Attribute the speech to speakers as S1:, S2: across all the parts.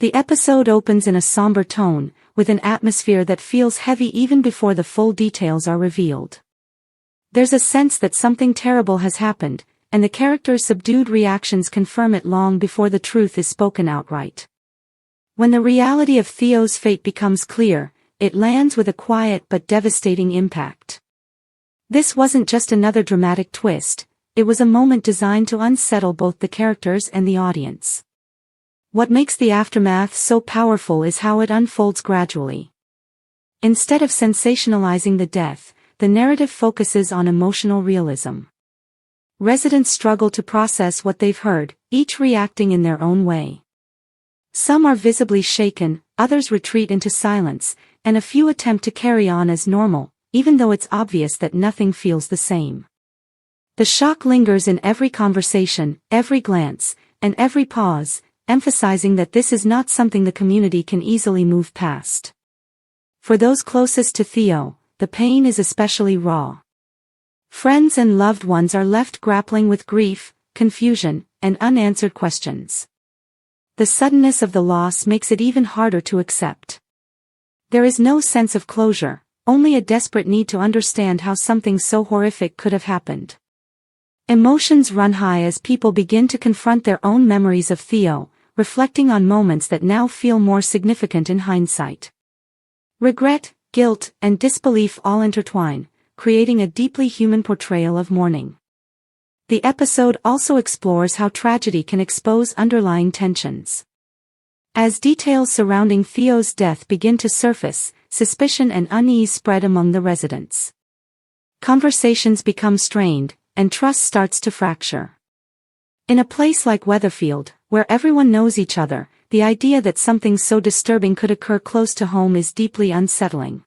S1: The episode opens in a somber tone, with an atmosphere that feels heavy even before the full details are revealed. There's a sense that something terrible has happened, and the characters' subdued reactions confirm it long before the truth is spoken outright. When the reality of Theo's fate becomes clear, it lands with a quiet but devastating impact. This wasn't just another dramatic twist, it was a moment designed to unsettle both the characters and the audience. What makes the aftermath so powerful is how it unfolds gradually. Instead of sensationalizing the death, the narrative focuses on emotional realism. Residents struggle to process what they've heard, each reacting in their own way. Some are visibly shaken, others retreat into silence, and a few attempt to carry on as normal, even though it's obvious that nothing feels the same. The shock lingers in every conversation, every glance, and every pause, emphasizing that this is not something the community can easily move past. For those closest to Theo, the pain is especially raw. Friends and loved ones are left grappling with grief, confusion, and unanswered questions. The suddenness of the loss makes it even harder to accept. There is no sense of closure, only a desperate need to understand how something so horrific could have happened. Emotions run high as people begin to confront their own memories of Theo, reflecting on moments that now feel more significant in hindsight. Regret, guilt, and disbelief all intertwine, creating a deeply human portrayal of mourning. The episode also explores how tragedy can expose underlying tensions. As details surrounding Theo's death begin to surface, suspicion and unease spread among the residents. Conversations become strained, and trust starts to fracture. In a place like Weatherfield, where everyone knows each other, the idea that something so disturbing could occur close to home is deeply unsettling.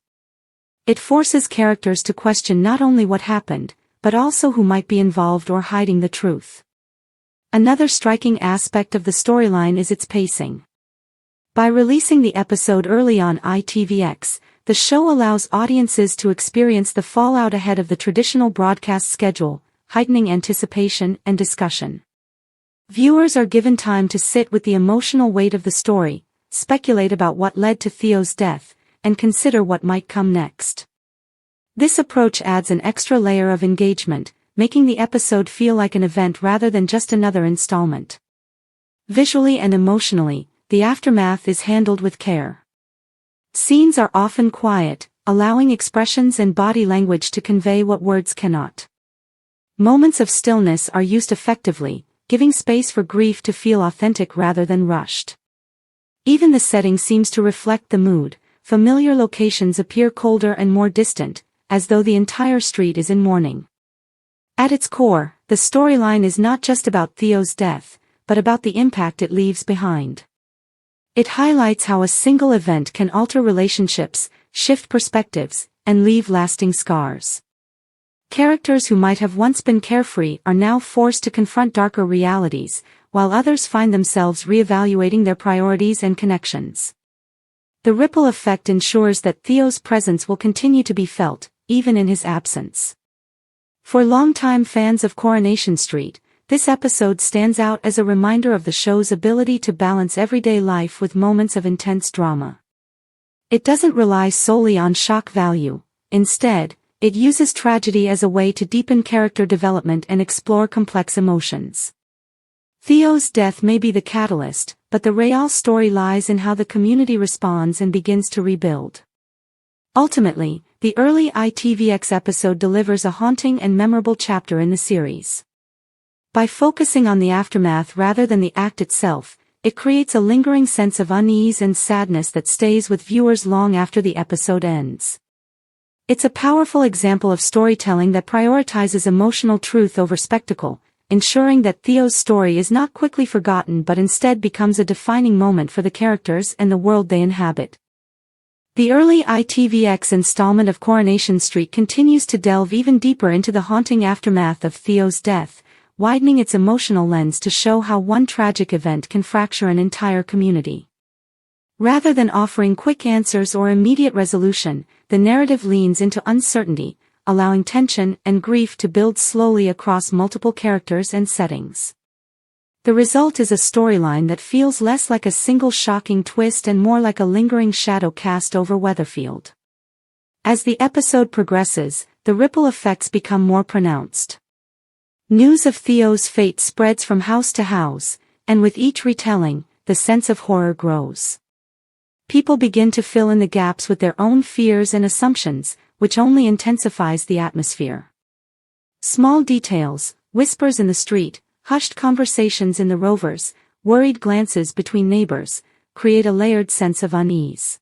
S1: It forces characters to question not only what happened, but also who might be involved or hiding the truth. Another striking aspect of the storyline is its pacing. By releasing the episode early on ITVX, the show allows audiences to experience the fallout ahead of the traditional broadcast schedule, heightening anticipation and discussion. Viewers are given time to sit with the emotional weight of the story, speculate about what led to Theo's death, and consider what might come next. This approach adds an extra layer of engagement, making the episode feel like an event rather than just another installment. Visually and emotionally, the aftermath is handled with care. Scenes are often quiet, allowing expressions and body language to convey what words cannot. Moments of stillness are used effectively, giving space for grief to feel authentic rather than rushed. Even the setting seems to reflect the mood. Familiar locations appear colder and more distant, as though the entire street is in mourning. At its core, the storyline is not just about Theo's death, but about the impact it leaves behind. It highlights how a single event can alter relationships, shift perspectives, and leave lasting scars. Characters who might have once been carefree are now forced to confront darker realities, while others find themselves reevaluating their priorities and connections. The ripple effect ensures that Theo's presence will continue to be felt, even in his absence. For longtime fans of Coronation Street, this episode stands out as a reminder of the show's ability to balance everyday life with moments of intense drama. It doesn't rely solely on shock value. Instead, it uses tragedy as a way to deepen character development and explore complex emotions. Theo's death may be the catalyst, but the real story lies in how the community responds and begins to rebuild. Ultimately, the early ITVX episode delivers a haunting and memorable chapter in the series. By focusing on the aftermath rather than the act itself, it creates a lingering sense of unease and sadness that stays with viewers long after the episode ends. It's a powerful example of storytelling that prioritizes emotional truth over spectacle, ensuring that Theo's story is not quickly forgotten but instead becomes a defining moment for the characters and the world they inhabit. The early ITVX installment of Coronation Street continues to delve even deeper into the haunting aftermath of Theo's death, widening its emotional lens to show how one tragic event can fracture an entire community. Rather than offering quick answers or immediate resolution, the narrative leans into uncertainty, allowing tension and grief to build slowly across multiple characters and settings. The result is a storyline that feels less like a single shocking twist and more like a lingering shadow cast over Weatherfield. As the episode progresses, the ripple effects become more pronounced. News of Theo's fate spreads from house to house, and with each retelling, the sense of horror grows. People begin to fill in the gaps with their own fears and assumptions, which only intensifies the atmosphere. Small details, whispers in the street, hushed conversations in the rovers, worried glances between neighbors, create a layered sense of unease.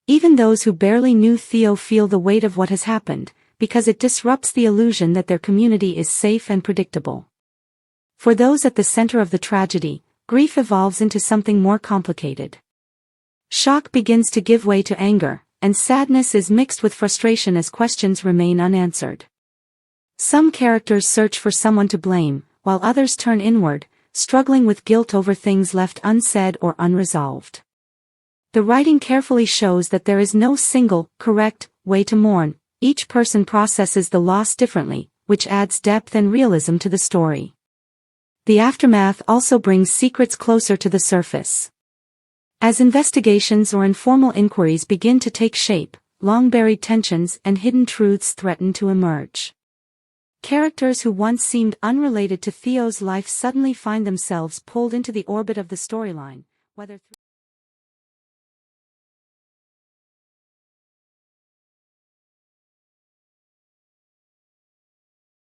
S1: Even those who barely knew Theo feel the weight of what has happened, because it disrupts the illusion that their community is safe and predictable. For those at the center of the tragedy, grief evolves into something more complicated. Shock begins to give way to anger, and sadness is mixed with frustration as questions remain unanswered. Some characters search for someone to blame, while others turn inward, struggling with guilt over things left unsaid or unresolved. The writing carefully shows that there is no single, correct, way to mourn. Each person processes the loss differently, which adds depth and realism to the story. The aftermath also brings secrets closer to the surface. As investigations or informal inquiries begin to take shape, long-buried tensions and hidden truths threaten to emerge. Characters who once seemed unrelated to Theo's life suddenly find themselves pulled into the orbit of the storyline, whether